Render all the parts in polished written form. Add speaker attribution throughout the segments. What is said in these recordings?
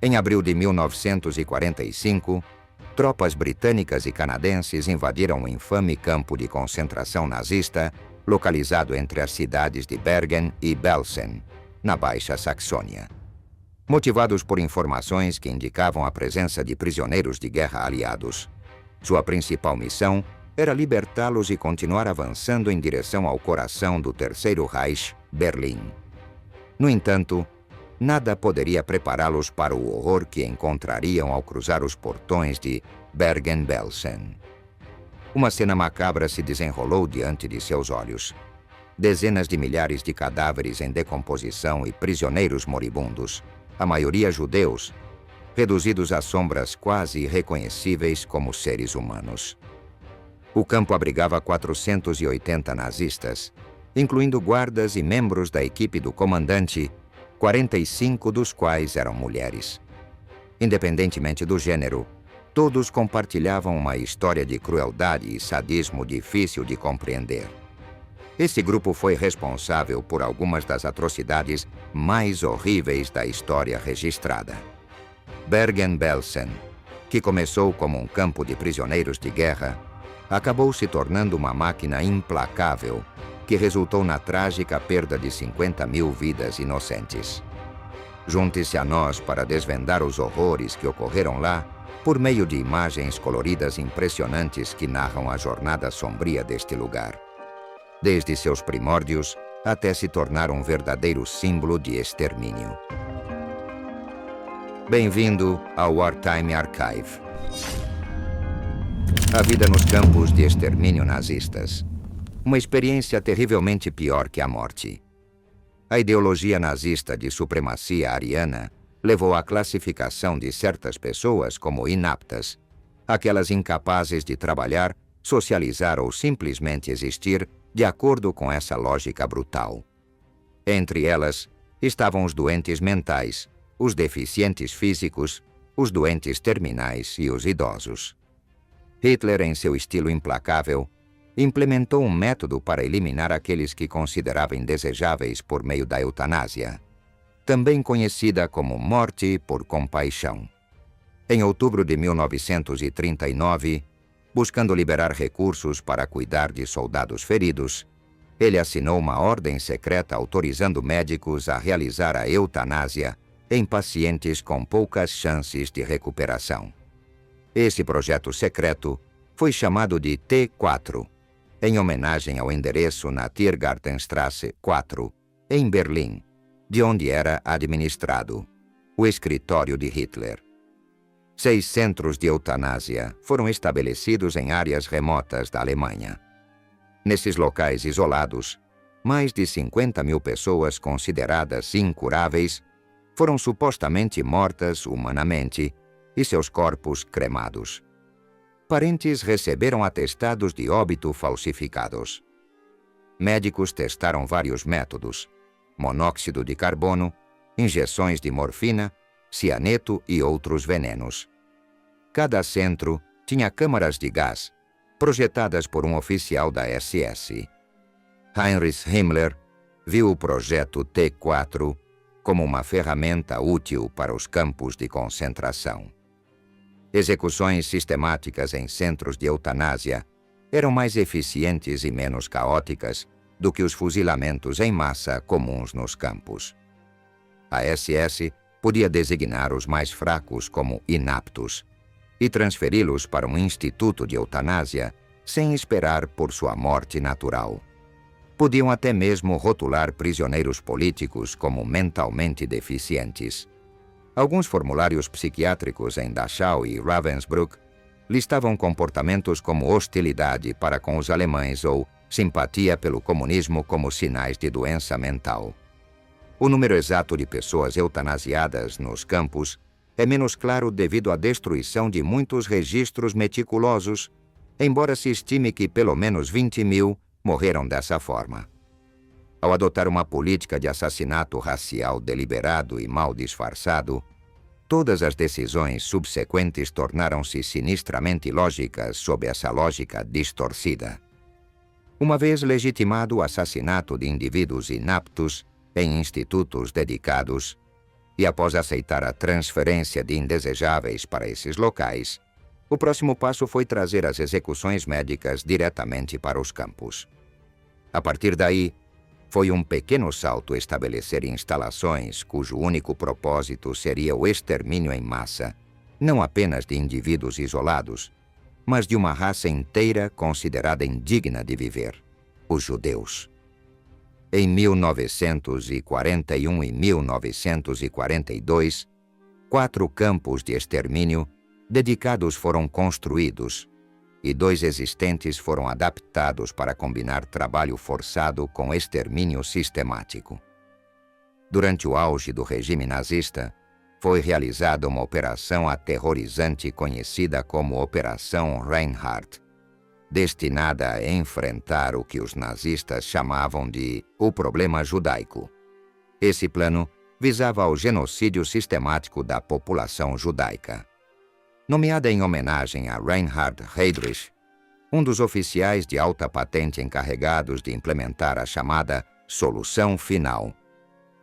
Speaker 1: Em abril de 1945, tropas britânicas e canadenses invadiram o infame campo de concentração nazista, localizado entre as cidades de Bergen e Belsen, na Baixa Saxônia. Motivados por informações que indicavam a presença de prisioneiros de guerra aliados, sua principal missão era libertá-los e continuar avançando em direção ao coração do Terceiro Reich, Berlim. No entanto, nada poderia prepará-los para o horror que encontrariam ao cruzar os portões de Bergen-Belsen. Uma cena macabra se desenrolou diante de seus olhos. Dezenas de milhares de cadáveres em decomposição e prisioneiros moribundos, a maioria judeus, reduzidos a sombras quase irreconhecíveis como seres humanos. O campo abrigava 480 nazistas, incluindo guardas e membros da equipe do comandante, 45 dos quais eram mulheres. Independentemente do gênero, todos compartilhavam uma história de crueldade e sadismo difícil de compreender. Esse grupo foi responsável por algumas das atrocidades mais horríveis da história registrada. Bergen-Belsen, que começou como um campo de prisioneiros de guerra, acabou se tornando uma máquina implacável que resultou na trágica perda de 50 mil vidas inocentes. Junte-se a nós para desvendar os horrores que ocorreram lá por meio de imagens coloridas impressionantes que narram a jornada sombria deste lugar, desde seus primórdios até se tornar um verdadeiro símbolo de extermínio. Bem-vindo ao Wartime Archive. A vida nos campos de extermínio nazistas. Uma experiência terrivelmente pior que a morte. A ideologia nazista de supremacia ariana levou à classificação de certas pessoas como inaptas, aquelas incapazes de trabalhar, socializar ou simplesmente existir de acordo com essa lógica brutal. Entre elas estavam os doentes mentais, os deficientes físicos, os doentes terminais e os idosos. Hitler, em seu estilo implacável, implementou um método para eliminar aqueles que considerava indesejáveis por meio da eutanásia, também conhecida como morte por compaixão. Em outubro de 1939, buscando liberar recursos para cuidar de soldados feridos, ele assinou uma ordem secreta autorizando médicos a realizar a eutanásia em pacientes com poucas chances de recuperação. Esse projeto secreto foi chamado de T4, em homenagem ao endereço na Tiergartenstrasse 4, em Berlim, de onde era administrado o escritório de Hitler. 6 centros de eutanásia foram estabelecidos em áreas remotas da Alemanha. Nesses locais isolados, mais de 50 mil pessoas consideradas incuráveis foram supostamente mortas humanamente e seus corpos cremados. Parentes receberam atestados de óbito falsificados. Médicos testaram vários métodos: monóxido de carbono, injeções de morfina, cianeto e outros venenos. Cada centro tinha câmaras de gás, projetadas por um oficial da SS. Heinrich Himmler viu o projeto T4 como uma ferramenta útil para os campos de concentração. Execuções sistemáticas em centros de eutanásia eram mais eficientes e menos caóticas do que os fuzilamentos em massa comuns nos campos. A SS podia designar os mais fracos como inaptos e transferi-los para um instituto de eutanásia sem esperar por sua morte natural. Podiam até mesmo rotular prisioneiros políticos como mentalmente deficientes. Alguns formulários psiquiátricos em Dachau e Ravensbrück listavam comportamentos como hostilidade para com os alemães ou simpatia pelo comunismo como sinais de doença mental. O número exato de pessoas eutanasiadas nos campos é menos claro devido à destruição de muitos registros meticulosos, embora se estime que pelo menos 20 mil morreram dessa forma. Ao adotar uma política de assassinato racial deliberado e mal disfarçado, todas as decisões subsequentes tornaram-se sinistramente lógicas sob essa lógica distorcida. Uma vez legitimado o assassinato de indivíduos inaptos, em institutos dedicados, e após aceitar a transferência de indesejáveis para esses locais, o próximo passo foi trazer as execuções médicas diretamente para os campos. A partir daí, foi um pequeno salto estabelecer instalações cujo único propósito seria o extermínio em massa, não apenas de indivíduos isolados, mas de uma raça inteira considerada indigna de viver, os judeus. Em 1941 e 1942, 4 campos de extermínio dedicados foram construídos e 2 existentes foram adaptados para combinar trabalho forçado com extermínio sistemático. Durante o auge do regime nazista, foi realizada uma operação aterrorizante conhecida como Operação Reinhardt, destinada a enfrentar o que os nazistas chamavam de o problema judaico. Esse plano visava ao genocídio sistemático da população judaica. Nomeada em homenagem a Reinhard Heydrich, um dos oficiais de alta patente encarregados de implementar a chamada Solução Final.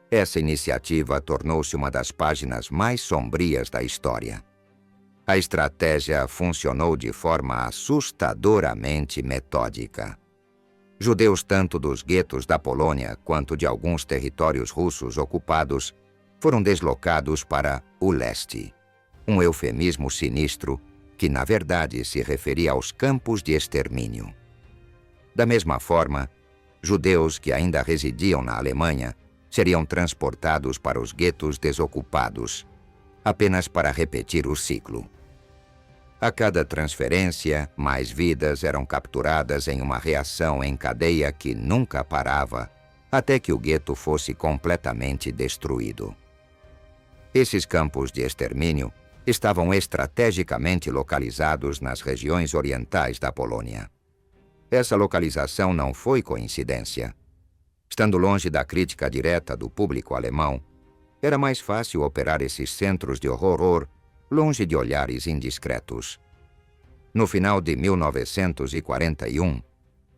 Speaker 1: Essa iniciativa tornou-se uma das páginas mais sombrias da história. A estratégia funcionou de forma assustadoramente metódica. Judeus tanto dos guetos da Polônia quanto de alguns territórios russos ocupados foram deslocados para o leste, um eufemismo sinistro que, na verdade, se referia aos campos de extermínio. Da mesma forma, judeus que ainda residiam na Alemanha seriam transportados para os guetos desocupados, apenas para repetir o ciclo. A cada transferência, mais vidas eram capturadas em uma reação em cadeia que nunca parava até que o gueto fosse completamente destruído. Esses campos de extermínio estavam estrategicamente localizados nas regiões orientais da Polônia. Essa localização não foi coincidência. Estando longe da crítica direta do público alemão, era mais fácil operar esses centros de horror longe de olhares indiscretos. No final de 1941,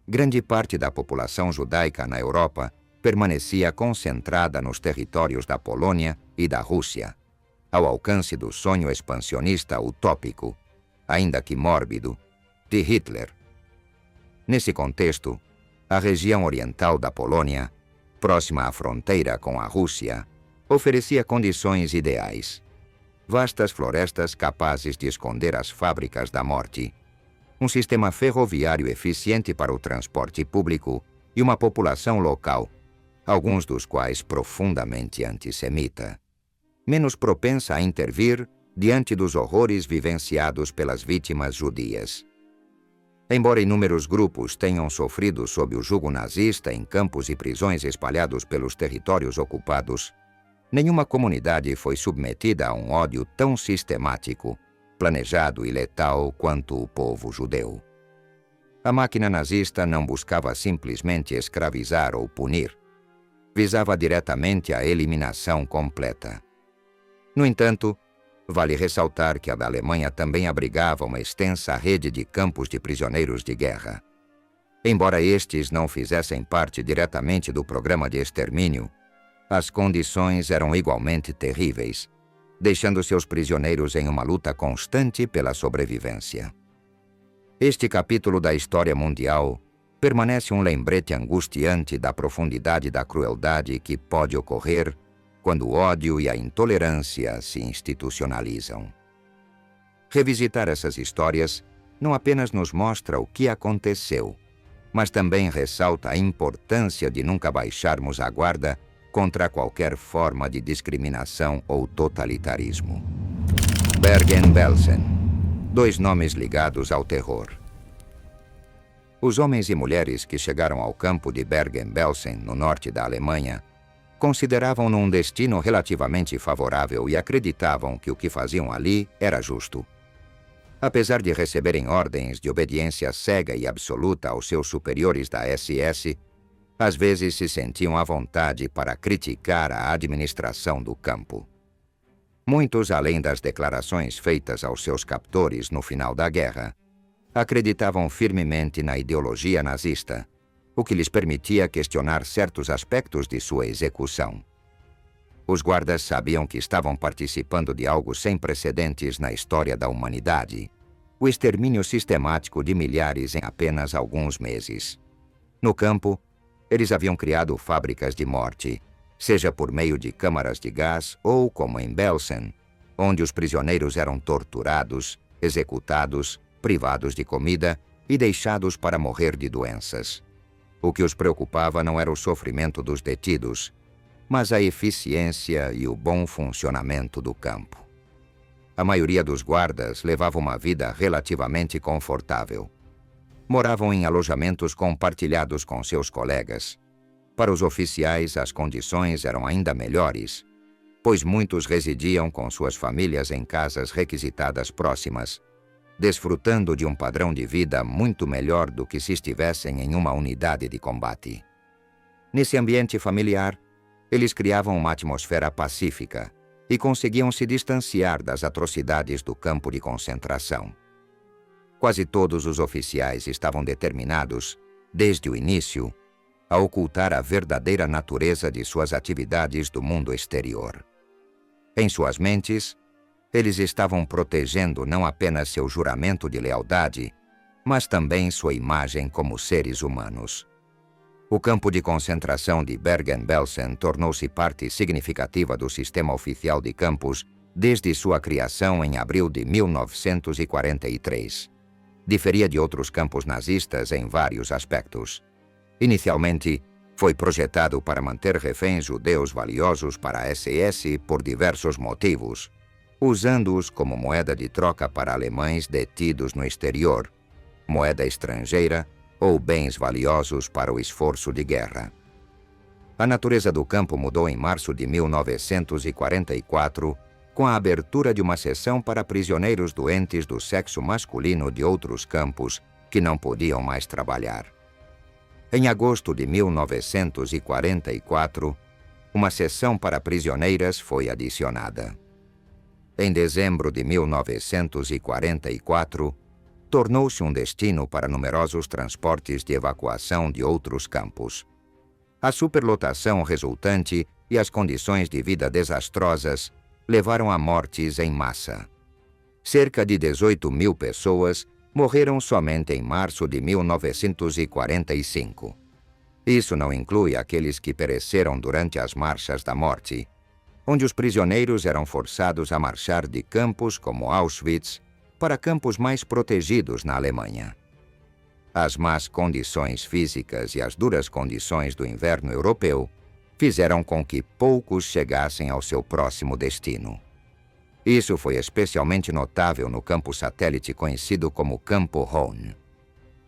Speaker 1: grande parte da população judaica na Europa permanecia concentrada nos territórios da Polônia e da Rússia, ao alcance do sonho expansionista utópico, ainda que mórbido, de Hitler. Nesse contexto, a região oriental da Polônia, próxima à fronteira com a Rússia, oferecia condições ideais. Vastas florestas capazes de esconder as fábricas da morte, um sistema ferroviário eficiente para o transporte público e uma população local, alguns dos quais profundamente antissemita, menos propensa a intervir diante dos horrores vivenciados pelas vítimas judias. Embora inúmeros grupos tenham sofrido sob o jugo nazista em campos e prisões espalhados pelos territórios ocupados, nenhuma comunidade foi submetida a um ódio tão sistemático, planejado e letal quanto o povo judeu. A máquina nazista não buscava simplesmente escravizar ou punir. Visava diretamente a eliminação completa. No entanto, vale ressaltar que a da Alemanha também abrigava uma extensa rede de campos de prisioneiros de guerra. Embora estes não fizessem parte diretamente do programa de extermínio, as condições eram igualmente terríveis, deixando seus prisioneiros em uma luta constante pela sobrevivência. Este capítulo da história mundial permanece um lembrete angustiante da profundidade da crueldade que pode ocorrer quando o ódio e a intolerância se institucionalizam. Revisitar essas histórias não apenas nos mostra o que aconteceu, mas também ressalta a importância de nunca baixarmos a guarda contra qualquer forma de discriminação ou totalitarismo. Bergen-Belsen. 2 nomes ligados ao terror. Os homens e mulheres que chegaram ao campo de Bergen-Belsen, no norte da Alemanha, consideravam-no um destino relativamente favorável e acreditavam que o que faziam ali era justo. Apesar de receberem ordens de obediência cega e absoluta aos seus superiores da SS, às vezes se sentiam à vontade para criticar a administração do campo. Muitos, além das declarações feitas aos seus captores no final da guerra, acreditavam firmemente na ideologia nazista, o que lhes permitia questionar certos aspectos de sua execução. Os guardas sabiam que estavam participando de algo sem precedentes na história da humanidade: o extermínio sistemático de milhares em apenas alguns meses. No campo, eles haviam criado fábricas de morte, seja por meio de câmaras de gás ou como em Belsen, onde os prisioneiros eram torturados, executados, privados de comida e deixados para morrer de doenças. O que os preocupava não era o sofrimento dos detidos, mas a eficiência e o bom funcionamento do campo. A maioria dos guardas levava uma vida relativamente confortável. Moravam em alojamentos compartilhados com seus colegas. Para os oficiais, as condições eram ainda melhores, pois muitos residiam com suas famílias em casas requisitadas próximas, desfrutando de um padrão de vida muito melhor do que se estivessem em uma unidade de combate. Nesse ambiente familiar, eles criavam uma atmosfera pacífica e conseguiam se distanciar das atrocidades do campo de concentração. Quase todos os oficiais estavam determinados, desde o início, a ocultar a verdadeira natureza de suas atividades do mundo exterior. Em suas mentes, eles estavam protegendo não apenas seu juramento de lealdade, mas também sua imagem como seres humanos. O campo de concentração de Bergen-Belsen tornou-se parte significativa do sistema oficial de campos desde sua criação em abril de 1943. Diferia de outros campos nazistas em vários aspectos. Inicialmente, foi projetado para manter reféns judeus valiosos para a SS por diversos motivos, usando-os como moeda de troca para alemães detidos no exterior, moeda estrangeira ou bens valiosos para o esforço de guerra. A natureza do campo mudou em março de 1944, com a abertura de uma seção para prisioneiros doentes do sexo masculino de outros campos que não podiam mais trabalhar. Em agosto de 1944, uma seção para prisioneiras foi adicionada. Em dezembro de 1944, tornou-se um destino para numerosos transportes de evacuação de outros campos. A superlotação resultante e as condições de vida desastrosas levaram a mortes em massa. Cerca de 18.000 pessoas morreram somente em março de 1945. Isso não inclui aqueles que pereceram durante as marchas da morte, onde os prisioneiros eram forçados a marchar de campos como Auschwitz para campos mais protegidos na Alemanha. As más condições físicas e as duras condições do inverno europeu fizeram com que poucos chegassem ao seu próximo destino. Isso foi especialmente notável no campo satélite conhecido como Campo Hohn.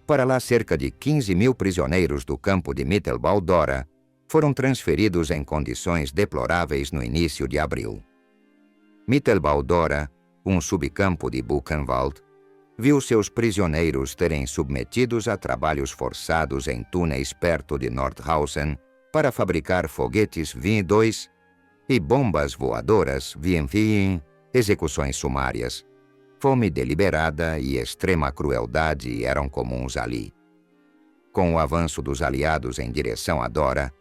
Speaker 1: Para lá, cerca de 15.000 prisioneiros do campo de Mittelbau-Dora foram transferidos em condições deploráveis no início de abril. Mittelbau-Dora, um subcampo de Buchenwald, viu seus prisioneiros terem submetidos a trabalhos forçados em túneis perto de Nordhausen para fabricar foguetes V2 e bombas voadoras V, execuções sumárias. Fome deliberada e extrema crueldade eram comuns ali. Com o avanço dos aliados em direção a Dora,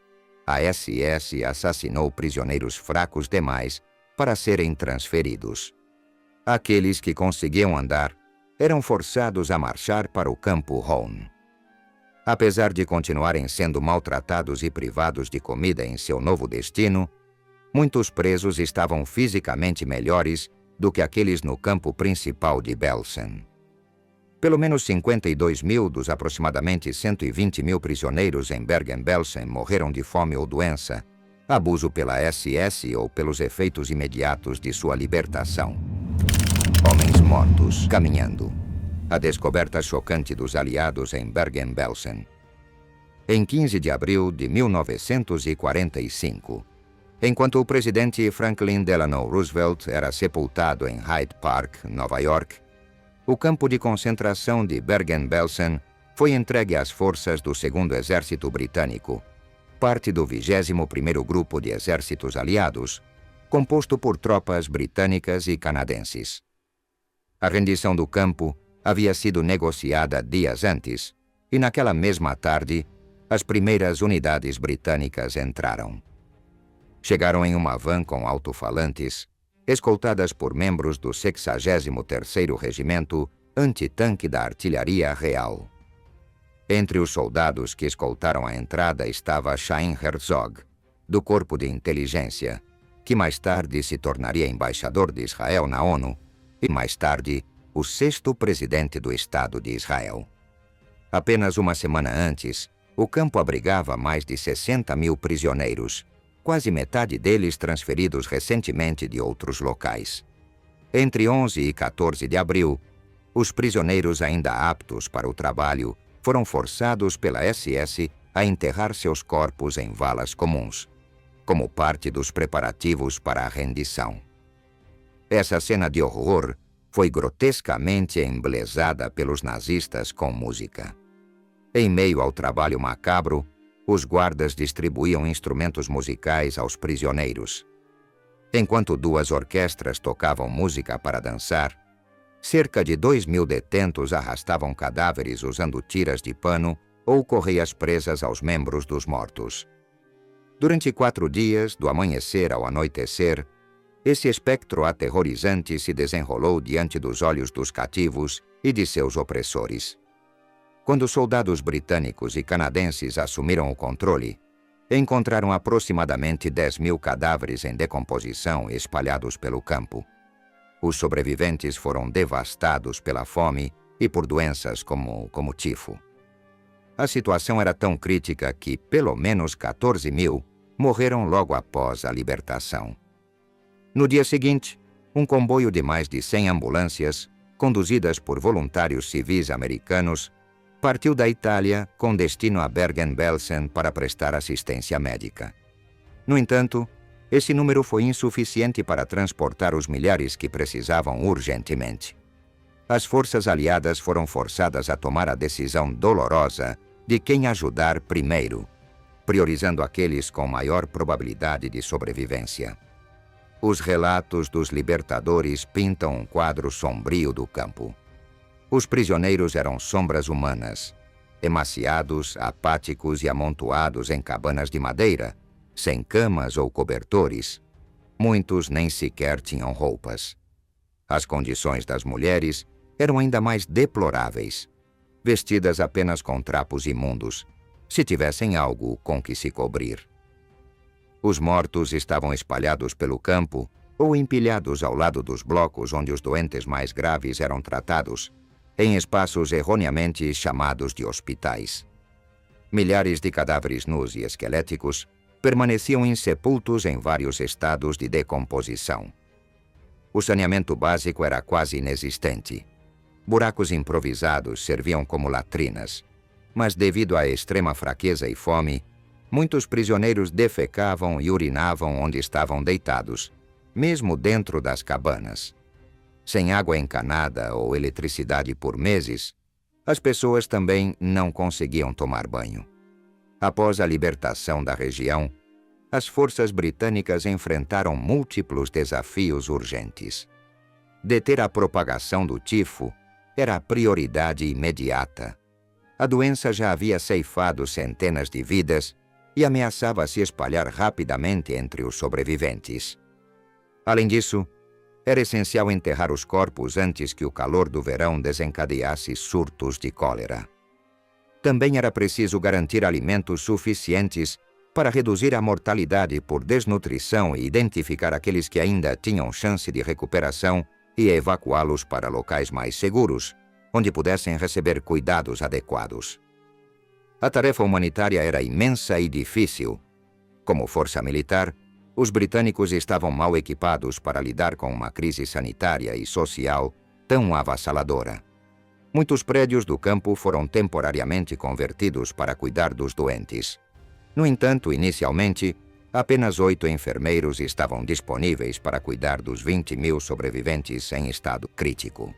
Speaker 1: a SS assassinou prisioneiros fracos demais para serem transferidos. Aqueles que conseguiam andar eram forçados a marchar para o Campo Hohn. Apesar de continuarem sendo maltratados e privados de comida em seu novo destino, muitos presos estavam fisicamente melhores do que aqueles no campo principal de Belsen. Pelo menos 52.000 dos aproximadamente 120.000 prisioneiros em Bergen-Belsen morreram de fome ou doença, abuso pela SS ou pelos efeitos imediatos de sua libertação. Homens mortos caminhando. A descoberta chocante dos aliados em Bergen-Belsen. Em 15 de abril de 1945, enquanto o presidente Franklin Delano Roosevelt era sepultado em Hyde Park, Nova York, o campo de concentração de Bergen-Belsen foi entregue às forças do 2º Exército Britânico, parte do 21º Grupo de Exércitos Aliados, composto por tropas britânicas e canadenses. A rendição do campo havia sido negociada dias antes, e naquela mesma tarde, as primeiras unidades britânicas entraram. Chegaram em uma van com alto-falantes, escoltadas por membros do 63º Regimento Antitanque da Artilharia Real. Entre os soldados que escoltaram a entrada estava Chaim Herzog, do Corpo de Inteligência, que mais tarde se tornaria embaixador de Israel na ONU, e mais tarde, o 6º presidente do Estado de Israel. Apenas uma semana antes, o campo abrigava mais de 60 mil prisioneiros, quase metade deles transferidos recentemente de outros locais. Entre 11 e 14 de abril, os prisioneiros ainda aptos para o trabalho foram forçados pela SS a enterrar seus corpos em valas comuns, como parte dos preparativos para a rendição. Essa cena de horror foi grotescamente embelezada pelos nazistas com música. Em meio ao trabalho macabro, os guardas distribuíam instrumentos musicais aos prisioneiros. Enquanto duas orquestras tocavam música para dançar, cerca de 2.000 detentos arrastavam cadáveres usando tiras de pano ou correias presas aos membros dos mortos. Durante 4 dias, do amanhecer ao anoitecer, esse espectro aterrorizante se desenrolou diante dos olhos dos cativos e de seus opressores. Quando soldados britânicos e canadenses assumiram o controle, encontraram aproximadamente 10.000 cadáveres em decomposição espalhados pelo campo. Os sobreviventes foram devastados pela fome e por doenças como tifo. A situação era tão crítica que pelo menos 14.000 morreram logo após a libertação. No dia seguinte, um comboio de mais de 100 ambulâncias, conduzidas por voluntários civis americanos, partiu da Itália com destino a Bergen-Belsen para prestar assistência médica. No entanto, esse número foi insuficiente para transportar os milhares que precisavam urgentemente. As forças aliadas foram forçadas a tomar a decisão dolorosa de quem ajudar primeiro, priorizando aqueles com maior probabilidade de sobrevivência. Os relatos dos libertadores pintam um quadro sombrio do campo. Os prisioneiros eram sombras humanas, emaciados, apáticos e amontoados em cabanas de madeira, sem camas ou cobertores. Muitos nem sequer tinham roupas. As condições das mulheres eram ainda mais deploráveis, vestidas apenas com trapos imundos, se tivessem algo com que se cobrir. Os mortos estavam espalhados pelo campo ou empilhados ao lado dos blocos onde os doentes mais graves eram tratados, em espaços erroneamente chamados de hospitais. Milhares de cadáveres nus e esqueléticos permaneciam insepultos em vários estados de decomposição. O saneamento básico era quase inexistente. Buracos improvisados serviam como latrinas, mas devido à extrema fraqueza e fome, muitos prisioneiros defecavam e urinavam onde estavam deitados, mesmo dentro das cabanas. Sem água encanada ou eletricidade por meses, as pessoas também não conseguiam tomar banho. Após a libertação da região, as forças britânicas enfrentaram múltiplos desafios urgentes. Deter a propagação do tifo era a prioridade imediata. A doença já havia ceifado centenas de vidas e ameaçava se espalhar rapidamente entre os sobreviventes. Além disso, era essencial enterrar os corpos antes que o calor do verão desencadeasse surtos de cólera. Também era preciso garantir alimentos suficientes para reduzir a mortalidade por desnutrição e identificar aqueles que ainda tinham chance de recuperação e evacuá-los para locais mais seguros, onde pudessem receber cuidados adequados. A tarefa humanitária era imensa e difícil. Como força militar, os britânicos estavam mal equipados para lidar com uma crise sanitária e social tão avassaladora. Muitos prédios do campo foram temporariamente convertidos para cuidar dos doentes. No entanto, inicialmente, apenas 8 enfermeiros estavam disponíveis para cuidar dos 20.000 sobreviventes em estado crítico.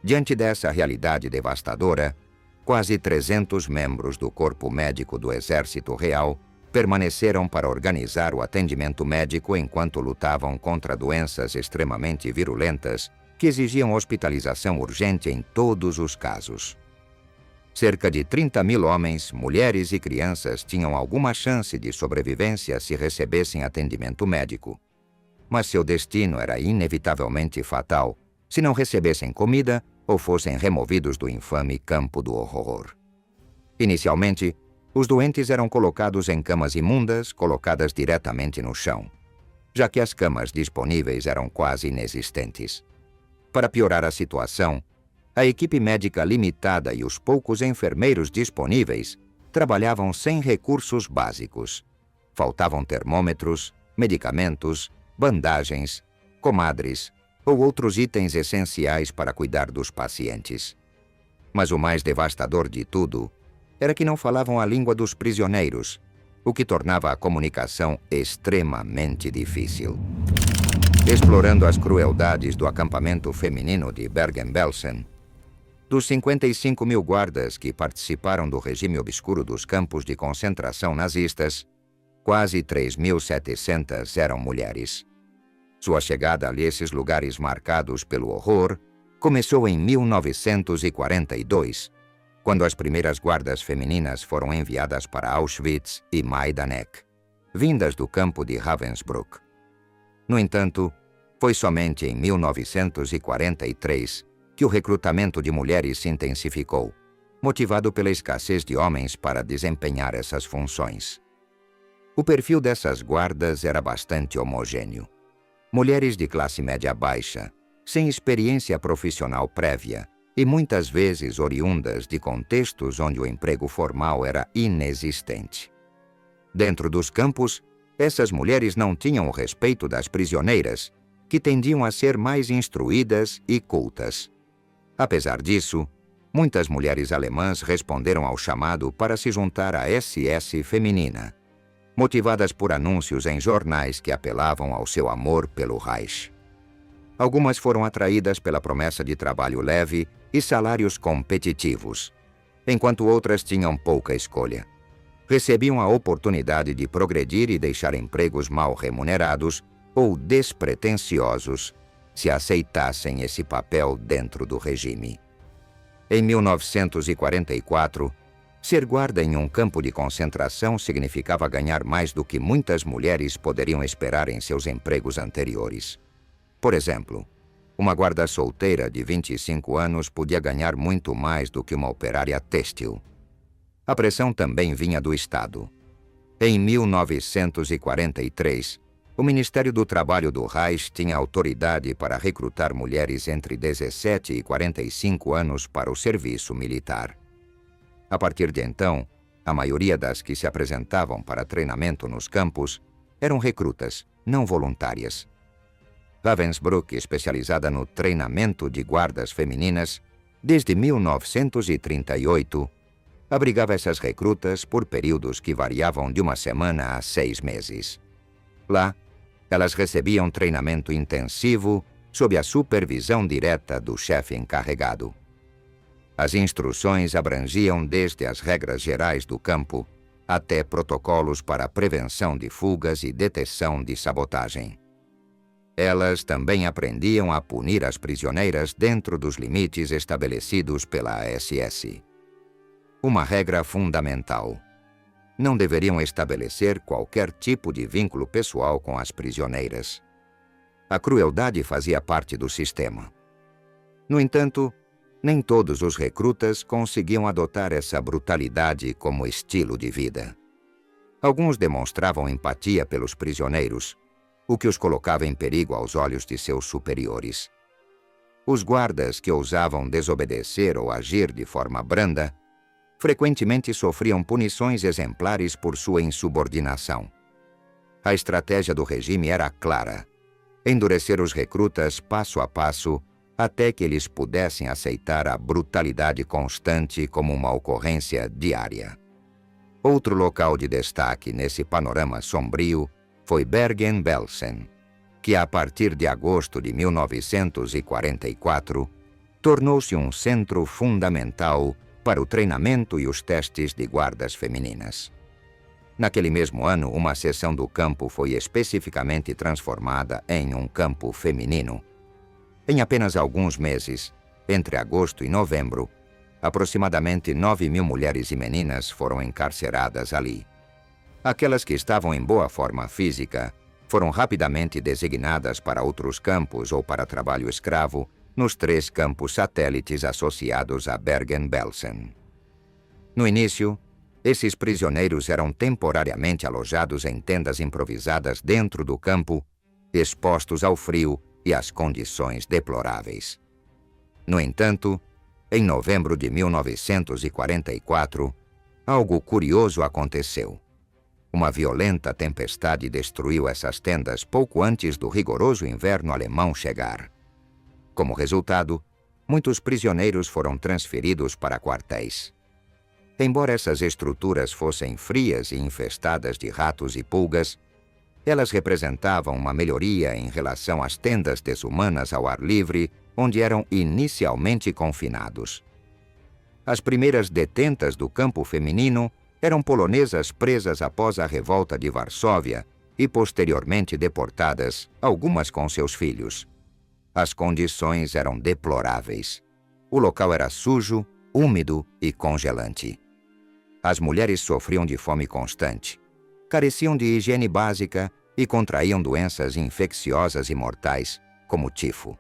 Speaker 1: Diante dessa realidade devastadora, quase 300 membros do Corpo Médico do Exército Real permaneceram para organizar o atendimento médico enquanto lutavam contra doenças extremamente virulentas que exigiam hospitalização urgente em todos os casos. Cerca de 30.000 homens, mulheres e crianças tinham alguma chance de sobrevivência se recebessem atendimento médico. Mas seu destino era inevitavelmente fatal se não recebessem comida ou fossem removidos do infame campo do horror. Inicialmente, os doentes eram colocados em camas imundas, colocadas diretamente no chão, já que as camas disponíveis eram quase inexistentes. Para piorar a situação, a equipe médica limitada e os poucos enfermeiros disponíveis trabalhavam sem recursos básicos. Faltavam termômetros, medicamentos, bandagens, comadres ou outros itens essenciais para cuidar dos pacientes. Mas o mais devastador de tudo era que não falavam a língua dos prisioneiros, o que tornava a comunicação extremamente difícil. Explorando as crueldades do acampamento feminino de Bergen-Belsen, dos 55.000 guardas que participaram do regime obscuro dos campos de concentração nazistas, quase 3.700 eram mulheres. Sua chegada a esses lugares marcados pelo horror começou em 1942, quando as primeiras guardas femininas foram enviadas para Auschwitz e Majdanek, vindas do campo de Ravensbrück. No entanto, foi somente em 1943 que o recrutamento de mulheres se intensificou, motivado pela escassez de homens para desempenhar essas funções. O perfil dessas guardas era bastante homogêneo. Mulheres de classe média baixa, sem experiência profissional prévia e muitas vezes oriundas de contextos onde o emprego formal era inexistente. Dentro dos campos, essas mulheres não tinham o respeito das prisioneiras, que tendiam a ser mais instruídas e cultas. Apesar disso, muitas mulheres alemãs responderam ao chamado para se juntar à SS feminina, motivadas por anúncios em jornais que apelavam ao seu amor pelo Reich. Algumas foram atraídas pela promessa de trabalho leve e salários competitivos, enquanto outras tinham pouca escolha. Recebiam a oportunidade de progredir e deixar empregos mal remunerados ou despretensiosos se aceitassem esse papel dentro do regime. Em 1944, ser guarda em um campo de concentração significava ganhar mais do que muitas mulheres poderiam esperar em seus empregos anteriores. Por exemplo, uma guarda solteira de 25 anos podia ganhar muito mais do que uma operária têxtil. A pressão também vinha do Estado. Em 1943, o Ministério do Trabalho do Reich tinha autoridade para recrutar mulheres entre 17 e 45 anos para o serviço militar. A partir de então, a maioria das que se apresentavam para treinamento nos campos eram recrutas, não voluntárias. Ravensbrück, especializada no treinamento de guardas femininas, desde 1938, abrigava essas recrutas por períodos que variavam de uma semana a 6 meses. Lá, elas recebiam treinamento intensivo sob a supervisão direta do chefe encarregado. As instruções abrangiam desde as regras gerais do campo até protocolos para a prevenção de fugas e detecção de sabotagem. Elas também aprendiam a punir as prisioneiras dentro dos limites estabelecidos pela SS. Uma regra fundamental: não deveriam estabelecer qualquer tipo de vínculo pessoal com as prisioneiras. A crueldade fazia parte do sistema. No entanto, nem todos os recrutas conseguiam adotar essa brutalidade como estilo de vida. Alguns demonstravam empatia pelos prisioneiros, o que os colocava em perigo aos olhos de seus superiores. Os guardas que ousavam desobedecer ou agir de forma branda frequentemente sofriam punições exemplares por sua insubordinação. A estratégia do regime era clara: endurecer os recrutas passo a passo até que eles pudessem aceitar a brutalidade constante como uma ocorrência diária. Outro local de destaque nesse panorama sombrio foi Bergen-Belsen, que a partir de agosto de 1944 tornou-se um centro fundamental para o treinamento e os testes de guardas femininas. Naquele mesmo ano, uma seção do campo foi especificamente transformada em um campo feminino. Em apenas alguns meses, entre agosto e novembro, Aproximadamente 9.000 mulheres e meninas foram encarceradas ali. Aquelas que estavam em boa forma física foram rapidamente designadas para outros campos ou para trabalho escravo nos 3 campos satélites associados a Bergen-Belsen. No início, esses prisioneiros eram temporariamente alojados em tendas improvisadas dentro do campo, expostos ao frio e às condições deploráveis. No entanto, em novembro de 1944, algo curioso aconteceu. Uma violenta tempestade destruiu essas tendas pouco antes do rigoroso inverno alemão chegar. Como resultado, muitos prisioneiros foram transferidos para quartéis. Embora essas estruturas fossem frias e infestadas de ratos e pulgas, elas representavam uma melhoria em relação às tendas desumanas ao ar livre, onde eram inicialmente confinados. As primeiras detentas do campo feminino eram polonesas presas após a revolta de Varsóvia e posteriormente deportadas, algumas com seus filhos. As condições eram deploráveis. O local era sujo, úmido e congelante. As mulheres sofriam de fome constante, careciam de higiene básica e contraíam doenças infecciosas e mortais, como tifo.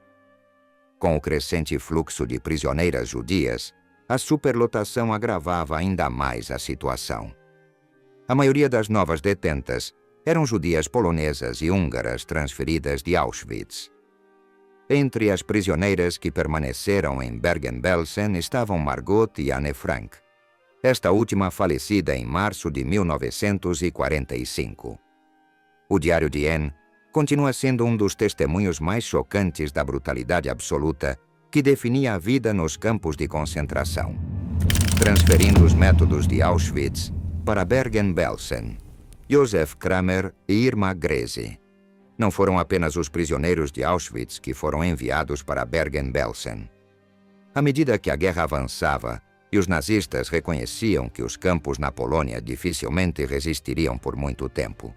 Speaker 1: Com o crescente fluxo de prisioneiras judias, a superlotação agravava ainda mais a situação. A maioria das novas detentas eram judias polonesas e húngaras transferidas de Auschwitz. Entre as prisioneiras que permaneceram em Bergen-Belsen estavam Margot e Anne Frank, esta última falecida em março de 1945. O diário de Anne continua sendo um dos testemunhos mais chocantes da brutalidade absoluta que definia a vida nos campos de concentração. Transferindo os métodos de Auschwitz para Bergen-Belsen, Josef Kramer e Irma Grese. Não foram apenas os prisioneiros de Auschwitz que foram enviados para Bergen-Belsen. À medida que a guerra avançava e os nazistas reconheciam que os campos na Polônia dificilmente resistiriam por muito tempo,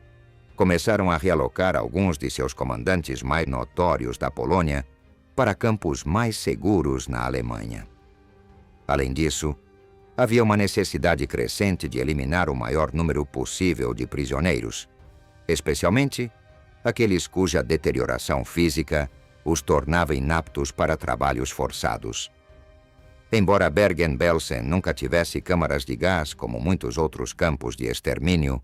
Speaker 1: começaram a realocar alguns de seus comandantes mais notórios da Polônia para campos mais seguros na Alemanha. Além disso, havia uma necessidade crescente de eliminar o maior número possível de prisioneiros, especialmente aqueles cuja deterioração física os tornava inaptos para trabalhos forçados. Embora Bergen-Belsen nunca tivesse câmaras de gás como muitos outros campos de extermínio,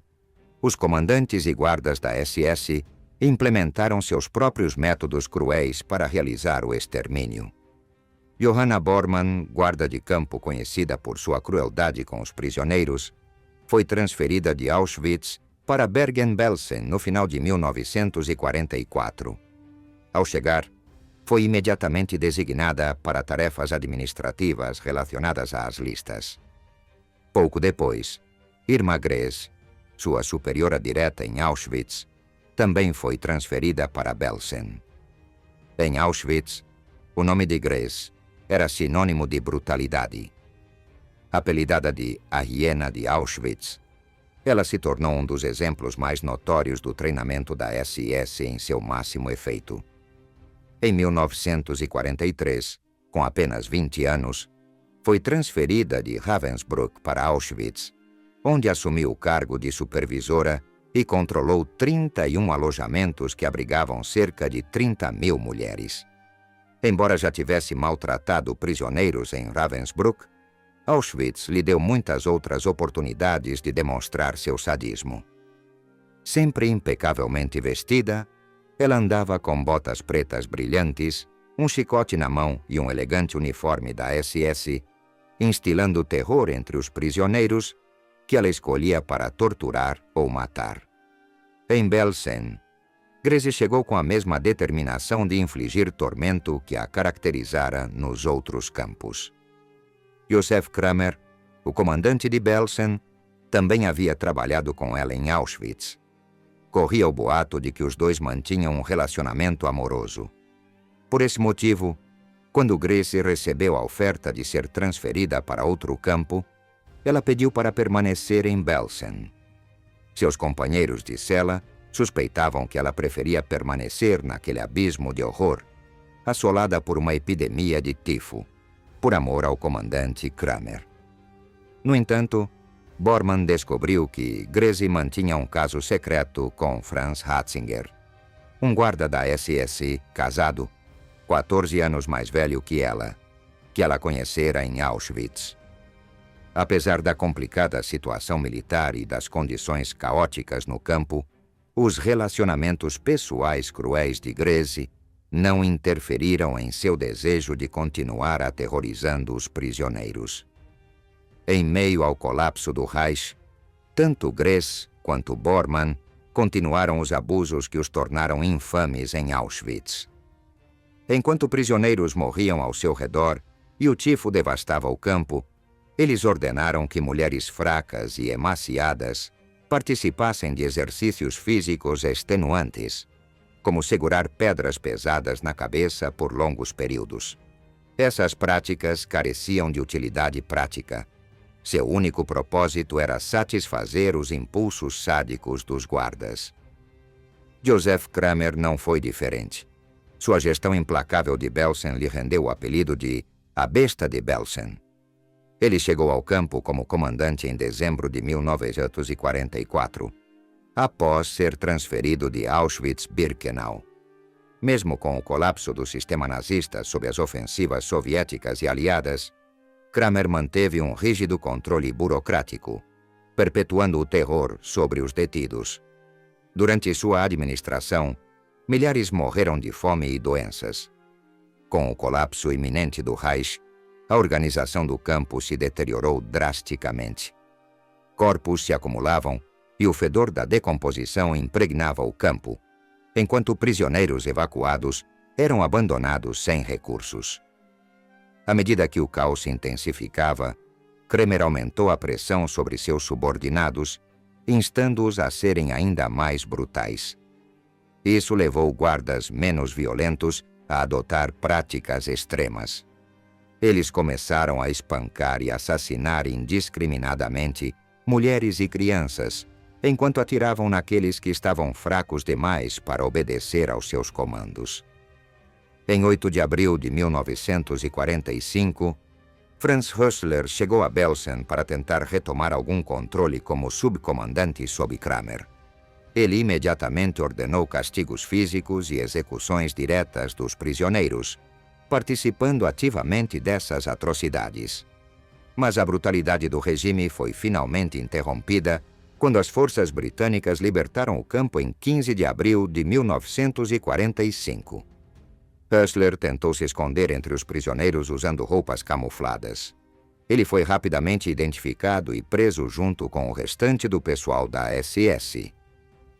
Speaker 1: os comandantes e guardas da SS implementaram seus próprios métodos cruéis para realizar o extermínio. Johanna Bormann, guarda de campo conhecida por sua crueldade com os prisioneiros, foi transferida de Auschwitz para Bergen-Belsen no final de 1944. Ao chegar, foi imediatamente designada para tarefas administrativas relacionadas às listas. Pouco depois, Irma Grese, sua superiora direta em Auschwitz, também foi transferida para Belsen. Em Auschwitz, o nome de Grese era sinônimo de brutalidade. Apelidada de a hiena de Auschwitz, ela se tornou um dos exemplos mais notórios do treinamento da SS em seu máximo efeito. Em 1943, com apenas 20 anos, foi transferida de Ravensbrück para Auschwitz, onde assumiu o cargo de supervisora e controlou 31 alojamentos que abrigavam cerca de 30.000 mulheres. Embora já tivesse maltratado prisioneiros em Ravensbrück, Auschwitz lhe deu muitas outras oportunidades de demonstrar seu sadismo. Sempre impecavelmente vestida, ela andava com botas pretas brilhantes, um chicote na mão e um elegante uniforme da SS, instilando terror entre os prisioneiros que ela escolhia para torturar ou matar. Em Belsen, Grese chegou com a mesma determinação de infligir tormento que a caracterizara nos outros campos. Josef Kramer, o comandante de Belsen, também havia trabalhado com ela em Auschwitz. Corria o boato de que os dois mantinham um relacionamento amoroso. Por esse motivo, quando Grese recebeu a oferta de ser transferida para outro campo, ela pediu para permanecer em Belsen. Seus companheiros de cela suspeitavam que ela preferia permanecer naquele abismo de horror, assolada por uma epidemia de tifo. por amor ao comandante Kramer. No entanto, Bormann descobriu que Greze mantinha um caso secreto com Franz Ratzinger, um guarda da SS, casado, 14 anos mais velho que ela conhecera em Auschwitz. Apesar da complicada situação militar e das condições caóticas no campo, os relacionamentos pessoais cruéis de Greze não interferiram em seu desejo de continuar aterrorizando os prisioneiros. Em meio ao colapso do Reich, tanto Greze quanto Bormann continuaram os abusos que os tornaram infames em Auschwitz. Enquanto prisioneiros morriam ao seu redor e o tifo devastava o campo, eles ordenaram que mulheres fracas e emaciadas participassem de exercícios físicos extenuantes, como segurar pedras pesadas na cabeça por longos períodos. Essas práticas careciam de utilidade prática. Seu único propósito era satisfazer os impulsos sádicos dos guardas. Joseph Kramer não foi diferente. Sua gestão implacável de Belsen lhe rendeu o apelido de a Besta de Belsen. Ele chegou ao campo como comandante em dezembro de 1944, após ser transferido de Auschwitz-Birkenau. Mesmo com o colapso do sistema nazista sob as ofensivas soviéticas e aliadas, Kramer manteve um rígido controle burocrático, perpetuando o terror sobre os detidos. Durante sua administração, milhares morreram de fome e doenças. Com o colapso iminente do Reich, a organização do campo se deteriorou drasticamente. Corpos se acumulavam e o fedor da decomposição impregnava o campo, enquanto prisioneiros evacuados eram abandonados sem recursos. À medida que o caos se intensificava, Kramer aumentou a pressão sobre seus subordinados, instando-os a serem ainda mais brutais. Isso levou guardas menos violentos a adotar práticas extremas. Eles começaram a espancar e assassinar indiscriminadamente mulheres e crianças, enquanto atiravam naqueles que estavam fracos demais para obedecer aos seus comandos. Em 8 de abril de 1945, Franz Hössler chegou a Belsen para tentar retomar algum controle como subcomandante sob Kramer. Ele imediatamente ordenou castigos físicos e execuções diretas dos prisioneiros, participando ativamente dessas atrocidades. Mas a brutalidade do regime foi finalmente interrompida quando as forças britânicas libertaram o campo em 15 de abril de 1945. Hössler tentou se esconder entre os prisioneiros usando roupas camufladas. Ele foi rapidamente identificado e preso junto com o restante do pessoal da SS.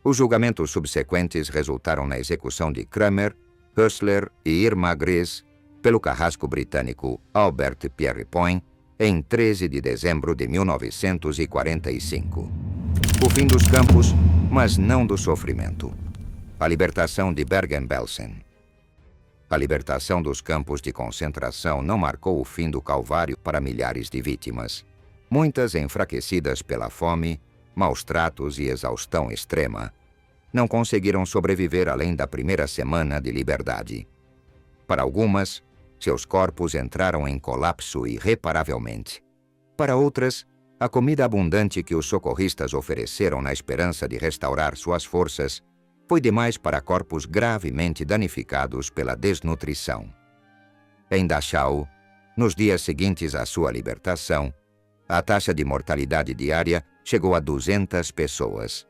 Speaker 1: Os julgamentos subsequentes resultaram na execução de Kramer, Hössler e Irma Greze pelo carrasco britânico Albert Pierrepoint em 13 de dezembro de 1945. O fim dos campos, mas não do sofrimento. A libertação de Bergen-Belsen. A libertação dos campos de concentração não marcou o fim do calvário para milhares de vítimas, muitas enfraquecidas pela fome, maus tratos e exaustão extrema. Não conseguiram sobreviver além da primeira semana de liberdade. Para algumas, seus corpos entraram em colapso irreparavelmente. Para outras, a comida abundante que os socorristas ofereceram na esperança de restaurar suas forças foi demais para corpos gravemente danificados pela desnutrição. Em Dachau, nos dias seguintes à sua libertação, a taxa de mortalidade diária chegou a 200 pessoas,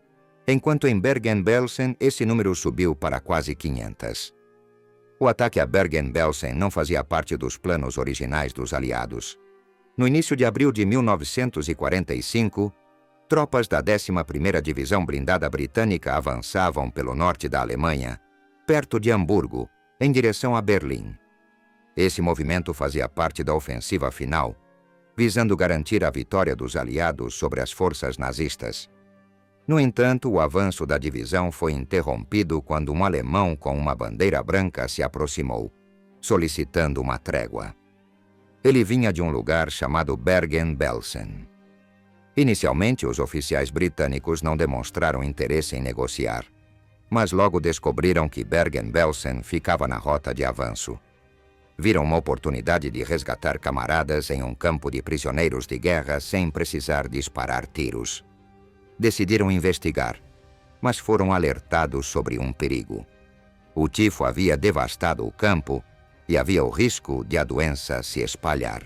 Speaker 1: enquanto em Bergen-Belsen esse número subiu para quase 500. O ataque a Bergen-Belsen não fazia parte dos planos originais dos aliados. No início de abril de 1945, tropas da 11ª Divisão Blindada Britânica avançavam pelo norte da Alemanha, perto de Hamburgo, em direção a Berlim. Esse movimento fazia parte da ofensiva final, visando garantir a vitória dos aliados sobre as forças nazistas. No entanto, o avanço da divisão foi interrompido quando um alemão com uma bandeira branca se aproximou, solicitando uma trégua. Ele vinha de um lugar chamado Bergen-Belsen. Inicialmente, os oficiais britânicos não demonstraram interesse em negociar, mas logo descobriram que Bergen-Belsen ficava na rota de avanço. Viram uma oportunidade de resgatar camaradas em um campo de prisioneiros de guerra sem precisar disparar tiros. Decidiram investigar, mas foram alertados sobre um perigo. O tifo havia devastado o campo e havia o risco de a doença se espalhar.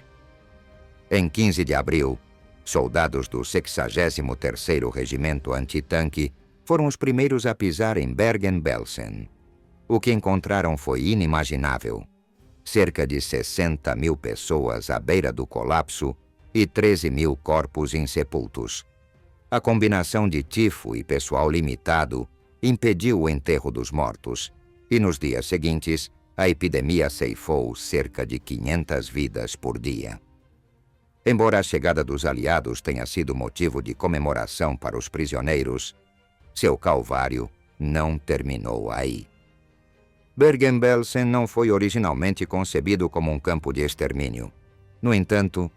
Speaker 1: Em 15 de abril, soldados do 63º Regimento Antitanque foram os primeiros a pisar em Bergen-Belsen. O que encontraram foi inimaginável. Cerca de 60 mil pessoas à beira do colapso e 13 mil corpos insepultos. A combinação de tifo e pessoal limitado impediu o enterro dos mortos, e nos dias seguintes, a epidemia ceifou cerca de 500 vidas por dia. Embora a chegada dos aliados tenha sido motivo de comemoração para os prisioneiros, seu calvário não terminou aí. Bergen-Belsen não foi originalmente concebido como um campo de extermínio. No entanto,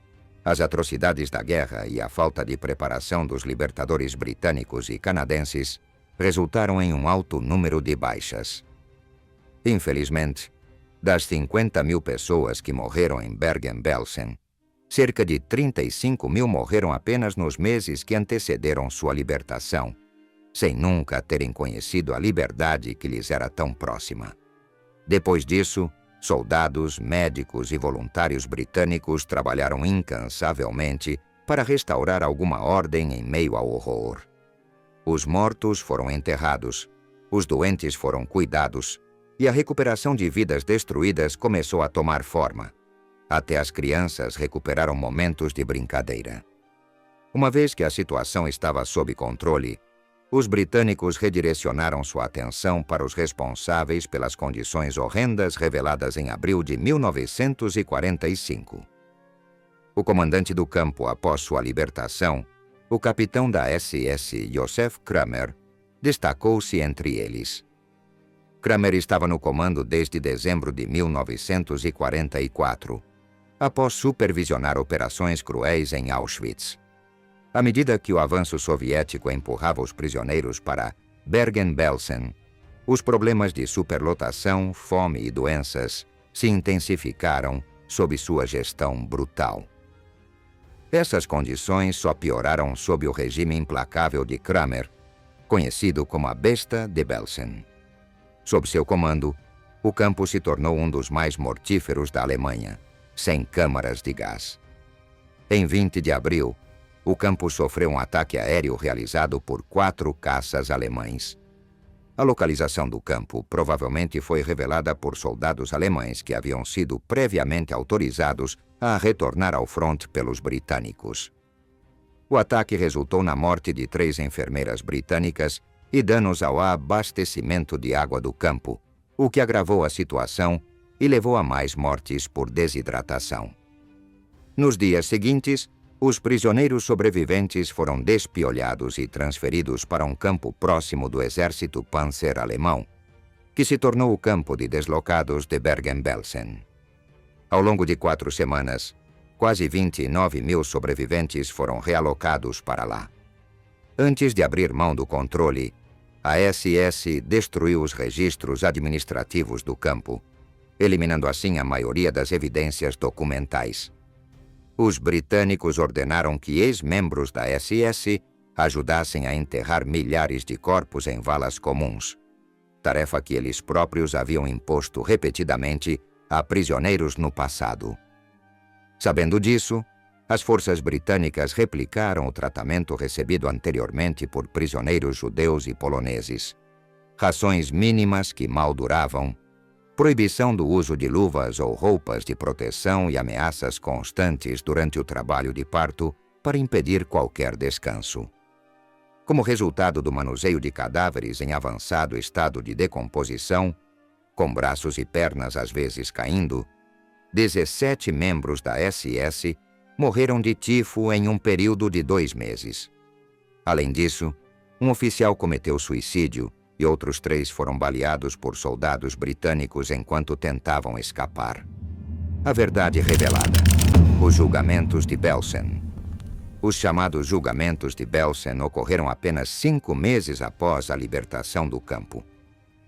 Speaker 1: as atrocidades da guerra e a falta de preparação dos libertadores britânicos e canadenses resultaram em um alto número de baixas. Infelizmente, das 50 mil pessoas que morreram em Bergen-Belsen, cerca de 35 mil morreram apenas nos meses que antecederam sua libertação, sem nunca terem conhecido a liberdade que lhes era tão próxima. Depois disso, soldados, médicos e voluntários britânicos trabalharam incansavelmente para restaurar alguma ordem em meio ao horror. Os mortos foram enterrados, os doentes foram cuidados, e a recuperação de vidas destruídas começou a tomar forma. Até as crianças recuperaram momentos de brincadeira. Uma vez que a situação estava sob controle, os britânicos redirecionaram sua atenção para os responsáveis pelas condições horrendas reveladas em abril de 1945. O comandante do campo após sua libertação, o capitão da SS Josef Kramer, destacou-se entre eles. Kramer estava no comando desde dezembro de 1944, após supervisionar operações cruéis em Auschwitz. À medida que o avanço soviético empurrava os prisioneiros para Bergen-Belsen, os problemas de superlotação, fome e doenças se intensificaram sob sua gestão brutal. Essas condições só pioraram sob o regime implacável de Kramer, conhecido como a Besta de Belsen. Sob seu comando, o campo se tornou um dos mais mortíferos da Alemanha, sem câmaras de gás. Em 20 de abril, o campo sofreu um ataque aéreo realizado por 4 caças alemães. A localização do campo provavelmente foi revelada por soldados alemães que haviam sido previamente autorizados a retornar ao fronte pelos britânicos. O ataque resultou na morte de 3 enfermeiras britânicas e danos ao abastecimento de água do campo, o que agravou a situação e levou a mais mortes por desidratação. Nos dias seguintes, os prisioneiros sobreviventes foram despiolhados e transferidos para um campo próximo do exército Panzer alemão, que se tornou o campo de deslocados de Bergen-Belsen. Ao longo de 4 semanas, quase 29 mil sobreviventes foram realocados para lá. Antes de abrir mão do controle, a SS destruiu os registros administrativos do campo, eliminando assim a maioria das evidências documentais. Os britânicos ordenaram que ex-membros da SS ajudassem a enterrar milhares de corpos em valas comuns, tarefa que eles próprios haviam imposto repetidamente a prisioneiros no passado. Sabendo disso, as forças britânicas replicaram o tratamento recebido anteriormente por prisioneiros judeus e poloneses. Rações mínimas que mal duravam, proibição do uso de luvas ou roupas de proteção e ameaças constantes durante o trabalho de parto para impedir qualquer descanso. Como resultado do manuseio de cadáveres em avançado estado de decomposição, com braços e pernas às vezes caindo, 17 membros da SS morreram de tifo em um período de 2 meses. Além disso, um oficial cometeu suicídio e outros 3 foram baleados por soldados britânicos enquanto tentavam escapar. A verdade revelada: os julgamentos de Belsen. Os chamados julgamentos de Belsen ocorreram apenas 5 meses após a libertação do campo.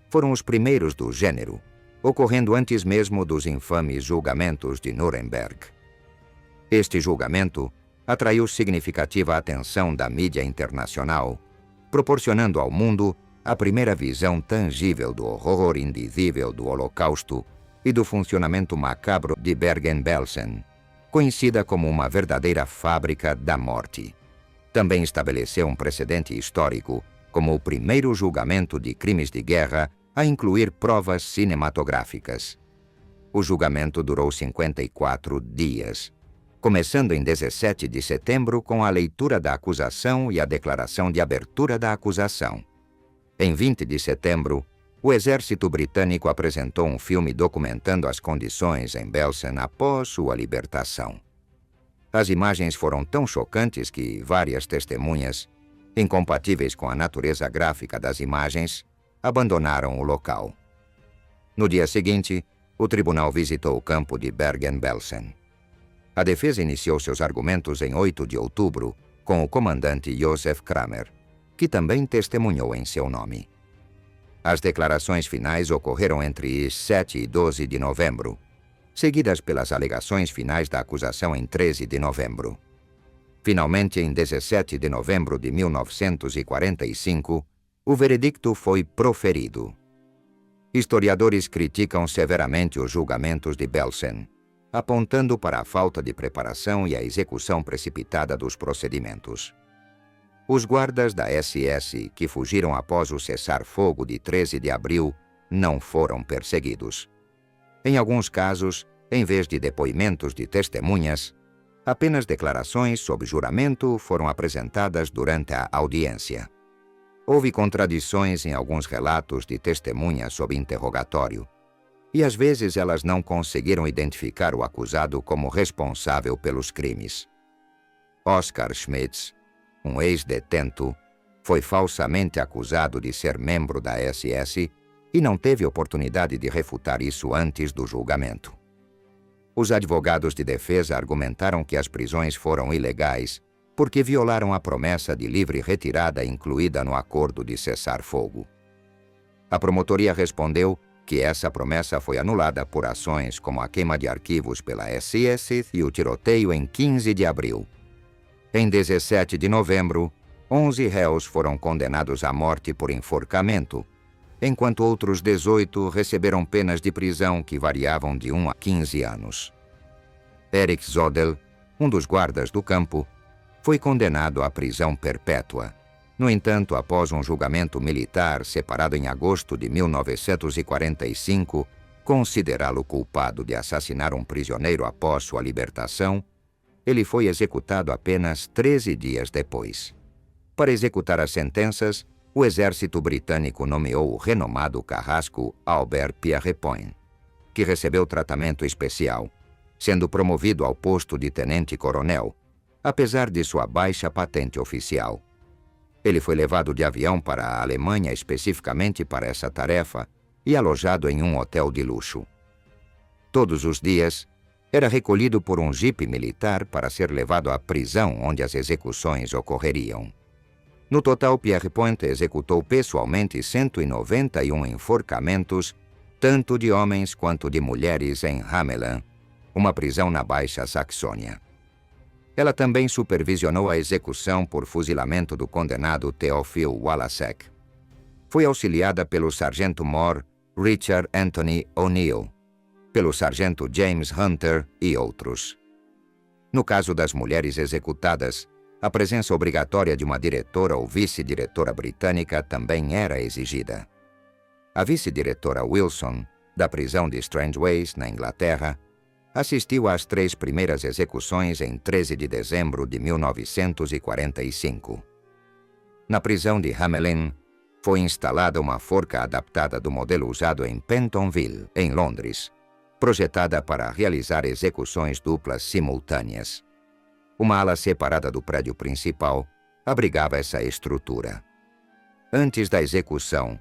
Speaker 1: Foram os primeiros do gênero, ocorrendo antes mesmo dos infames julgamentos de Nuremberg. Este julgamento atraiu significativa atenção da mídia internacional, proporcionando ao mundo a primeira visão tangível do horror indizível do Holocausto e do funcionamento macabro de Bergen-Belsen, conhecida como uma verdadeira fábrica da morte. Também estabeleceu um precedente histórico como o primeiro julgamento de crimes de guerra a incluir provas cinematográficas. O julgamento durou 54 dias, começando em 17 de setembro com a leitura da acusação e a declaração de abertura da acusação. Em 20 de setembro, o exército britânico apresentou um filme documentando as condições em Belsen após sua libertação. As imagens foram tão chocantes que várias testemunhas, incompatíveis com a natureza gráfica das imagens, abandonaram o local. No dia seguinte, o tribunal visitou o campo de Bergen-Belsen. A defesa iniciou seus argumentos em 8 de outubro com o comandante Josef Kramer, que também testemunhou em seu nome. As declarações finais ocorreram entre 7 e 12 de novembro, seguidas pelas alegações finais da acusação em 13 de novembro. Finalmente, em 17 de novembro de 1945, o veredicto foi proferido. Historiadores criticam severamente os julgamentos de Belsen, apontando para a falta de preparação e a execução precipitada dos procedimentos. Os guardas da SS que fugiram após o cessar-fogo de 13 de abril não foram perseguidos. Em alguns casos, em vez de depoimentos de testemunhas, apenas declarações sob juramento foram apresentadas durante a audiência. Houve contradições em alguns relatos de testemunhas sob interrogatório, e às vezes elas não conseguiram identificar o acusado como responsável pelos crimes. Oskar Schmitz, um ex-detento, foi falsamente acusado de ser membro da SS e não teve oportunidade de refutar isso antes do julgamento. Os advogados de defesa argumentaram que as prisões foram ilegais porque violaram a promessa de livre retirada incluída no acordo de cessar-fogo. A promotoria respondeu que essa promessa foi anulada por ações como a queima de arquivos pela SS e o tiroteio em 15 de abril. Em 17 de novembro, 11 réus foram condenados à morte por enforcamento, enquanto outros 18 receberam penas de prisão que variavam de 1 a 15 anos. Erich Zodel, um dos guardas do campo, foi condenado à prisão perpétua. No entanto, após um julgamento militar separado em agosto de 1945, considerá-lo culpado de assassinar um prisioneiro após sua libertação, ele foi executado apenas 13 dias depois. Para executar as sentenças, o exército britânico nomeou o renomado carrasco Albert Pierrepoint, que recebeu tratamento especial, sendo promovido ao posto de tenente-coronel, apesar de sua baixa patente oficial. Ele foi levado de avião para a Alemanha especificamente para essa tarefa e alojado em um hotel de luxo. Todos os dias, era recolhido por um jipe militar para ser levado à prisão onde as execuções ocorreriam. No total, Pierrepoint executou pessoalmente 191 enforcamentos, tanto de homens quanto de mulheres em Hamelin, uma prisão na Baixa Saxônia. Ela também supervisionou a execução por fuzilamento do condenado Theophile Walasek. Foi auxiliada pelo sargento-mor Richard Anthony O'Neill, pelo sargento James Hunter e outros. No caso das mulheres executadas, a presença obrigatória de uma diretora ou vice-diretora britânica também era exigida. A vice-diretora Wilson, da prisão de Strangeways, na Inglaterra, assistiu às 3 primeiras execuções em 13 de dezembro de 1945. Na prisão de Hamelin, foi instalada uma forca adaptada do modelo usado em Pentonville, em Londres, projetada para realizar execuções duplas simultâneas. Uma ala separada do prédio principal abrigava essa estrutura. Antes da execução,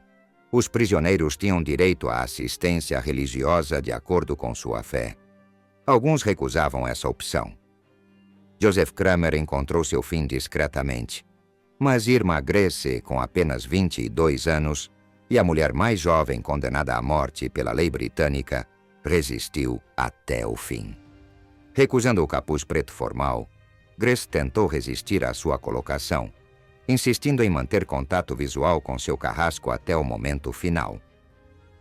Speaker 1: os prisioneiros tinham direito à assistência religiosa de acordo com sua fé. Alguns recusavam essa opção. Joseph Kramer encontrou seu fim discretamente, mas Irma Gresse, com apenas 22 anos, e a mulher mais jovem condenada à morte pela lei britânica resistiu até o fim. Recusando o capuz preto formal, Grace tentou resistir à sua colocação, insistindo em manter contato visual com seu carrasco até o momento final.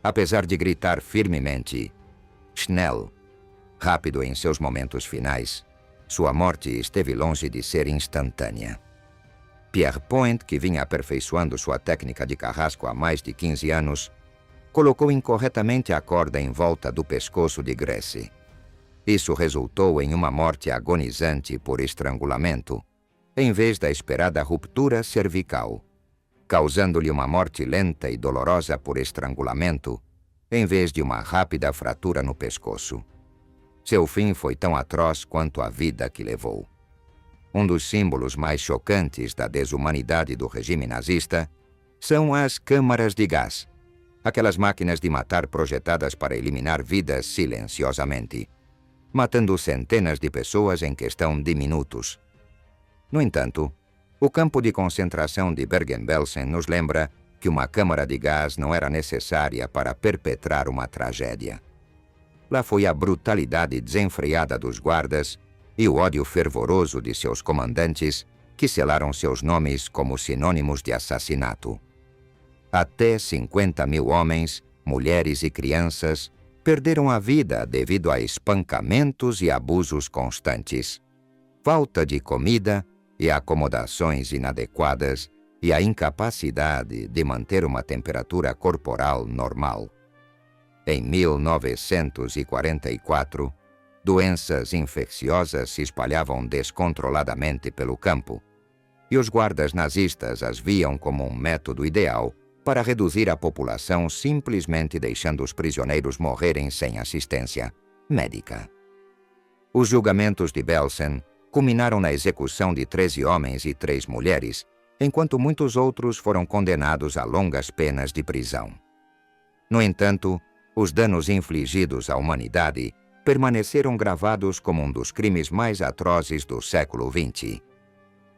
Speaker 1: Apesar de gritar firmemente, "Schnell", rápido em seus momentos finais, sua morte esteve longe de ser instantânea. Pierre Point, que vinha aperfeiçoando sua técnica de carrasco há mais de 15 anos, colocou incorretamente a corda em volta do pescoço de Grace. Isso resultou em uma morte agonizante por estrangulamento, em vez da esperada ruptura cervical, causando-lhe uma morte lenta e dolorosa por estrangulamento, em vez de uma rápida fratura no pescoço. Seu fim foi tão atroz quanto a vida que levou. Um dos símbolos mais chocantes da desumanidade do regime nazista são as câmaras de gás, aquelas máquinas de matar projetadas para eliminar vidas silenciosamente, matando centenas de pessoas em questão de minutos. No entanto, o campo de concentração de Bergen-Belsen nos lembra que uma câmara de gás não era necessária para perpetrar uma tragédia. Lá foi a brutalidade desenfreada dos guardas e o ódio fervoroso de seus comandantes que selaram seus nomes como sinônimos de assassinato. Até 50.000 homens, mulheres e crianças perderam a vida devido a espancamentos e abusos constantes, falta de comida e acomodações inadequadas e a incapacidade de manter uma temperatura corporal normal. Em 1944, doenças infecciosas se espalhavam descontroladamente pelo campo, e os guardas nazistas as viam como um método ideal para reduzir a população simplesmente deixando os prisioneiros morrerem sem assistência médica. Os julgamentos de Belsen culminaram na execução de 13 homens e 3 mulheres, enquanto muitos outros foram condenados a longas penas de prisão. No entanto, os danos infligidos à humanidade permaneceram gravados como um dos crimes mais atrozes do século XX.